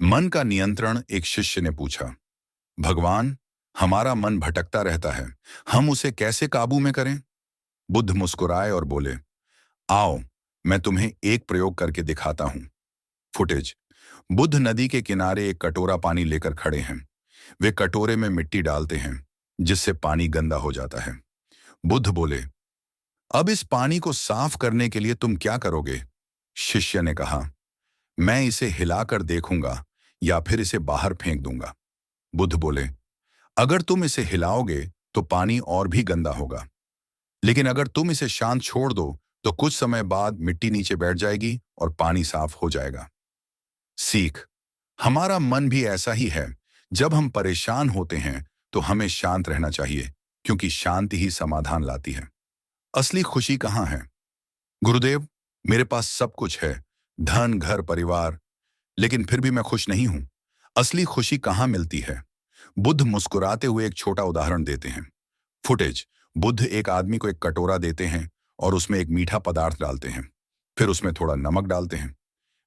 मन का नियंत्रण। एक शिष्य ने पूछा, भगवान, हमारा मन भटकता रहता है, हम उसे कैसे काबू में करें? बुद्ध मुस्कुराए और बोले, आओ, मैं तुम्हें एक प्रयोग करके दिखाता हूं। फुटेज। बुद्ध नदी के किनारे एक कटोरा पानी लेकर खड़े हैं। वे कटोरे में मिट्टी डालते हैं, जिससे पानी गंदा हो जाता है। बुद्ध बोले, अब इस पानी को साफ करने के लिए तुम क्या करोगे? शिष्य ने कहा, मैं इसे हिलाकर देखूंगा या फिर इसे बाहर फेंक दूंगा। बुद्ध बोले, अगर तुम इसे हिलाओगे तो पानी और भी गंदा होगा, लेकिन अगर तुम इसे शांत छोड़ दो तो कुछ समय बाद मिट्टी नीचे बैठ जाएगी और पानी साफ हो जाएगा। सीख। हमारा मन भी ऐसा ही है। जब हम परेशान होते हैं तो हमें शांत रहना चाहिए, क्योंकि शांति ही समाधान लाती है। असली खुशी कहाँ है? गुरुदेव, मेरे पास सब कुछ है, धन, घर, परिवार, लेकिन फिर भी मैं खुश नहीं हूं। असली खुशी कहाँ मिलती है? बुद्ध मुस्कुराते हुए एक छोटा उदाहरण देते हैं। फुटेज। बुद्ध एक आदमी को एक कटोरा देते हैं और उसमें एक मीठा पदार्थ डालते हैं। फिर उसमें थोड़ा नमक डालते हैं।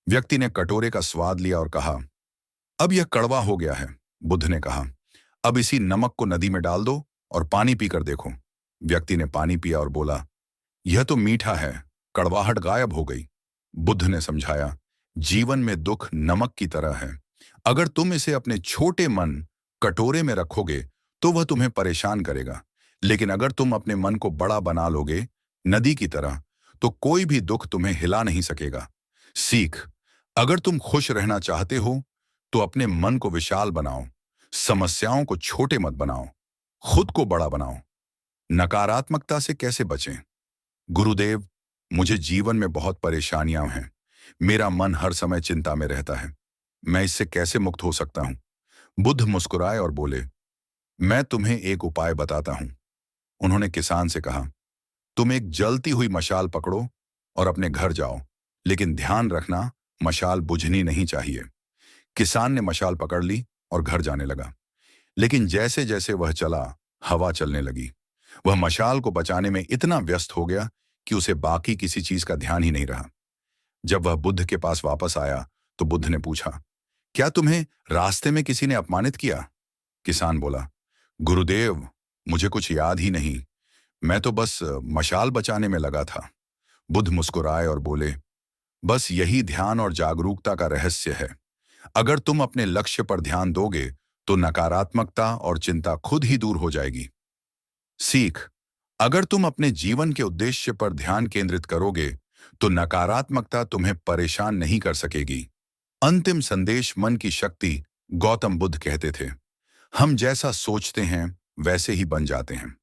व्यक्ति ने कटोरे का स्वाद लिया और कहा, अब यह कड़वा हो गया है। बुद्ध ने कहा, अब इसी नमक को नदी में डाल दो और पानी पीकर देखो। व्यक्ति ने पानी पिया और बोला, यह तो मीठा है, कड़वाहट गायब हो गई। बुद्ध ने समझाया, जीवन में दुख नमक की तरह है। अगर तुम इसे अपने छोटे मन कटोरे में रखोगे तो वह तुम्हें परेशान करेगा, लेकिन अगर तुम अपने मन को बड़ा बना लोगे, नदी की तरह, तो कोई भी दुख तुम्हें हिला नहीं सकेगा। सीख। अगर तुम खुश रहना चाहते हो तो अपने मन को विशाल बनाओ, समस्याओं को छोटे मत बनाओ, खुद को बड़ा बनाओ। नकारात्मकता से कैसे बचें? गुरुदेव, मुझे जीवन में बहुत परेशानियां हैं। मेरा मन हर समय चिंता में रहता है। मैं इससे कैसे मुक्त हो सकता हूं? बुद्ध मुस्कुराए और बोले, मैं तुम्हें एक उपाय बताता हूं। उन्होंने किसान से कहा, तुम एक जलती हुई मशाल पकड़ो और अपने घर जाओ, लेकिन ध्यान रखना, मशाल बुझनी नहीं चाहिए। किसान ने मशाल पकड़ ली और घर जाने लगा, लेकिन जैसे जैसे वह चला, हवा चलने लगी। वह मशाल को बचाने में इतना व्यस्त हो गया कि उसे बाकी किसी चीज का ध्यान ही नहीं रहा। जब वह बुद्ध के पास वापस आया तो बुद्ध ने पूछा, क्या तुम्हें रास्ते में किसी ने अपमानित किया? किसान बोला, गुरुदेव, मुझे कुछ याद ही नहीं, मैं तो बस मशाल बचाने में लगा था। बुद्ध मुस्कुराए और बोले, बस यही ध्यान और जागरूकता का रहस्य है। अगर तुम अपने लक्ष्य पर ध्यान दोगे तो नकारात्मकता और चिंता खुद ही दूर हो जाएगी। सीख। अगर तुम अपने जीवन के उद्देश्य पर ध्यान केंद्रित करोगे तो नकारात्मकता तुम्हें परेशान नहीं कर सकेगी। अंतिम संदेश, मन की शक्ति। गौतम बुद्ध कहते थे, हम जैसा सोचते हैं वैसे ही बन जाते हैं।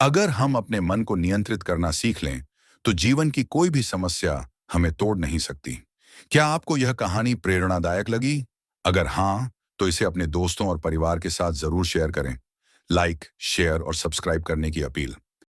अगर हम अपने मन को नियंत्रित करना सीख लें तो जीवन की कोई भी समस्या हमें तोड़ नहीं सकती। क्या आपको यह कहानी प्रेरणादायक लगी? अगर हाँ, तो इसे अपने दोस्तों और परिवार के साथ जरूर शेयर करें। लाइक, शेयर और सब्सक्राइब करने की अपील।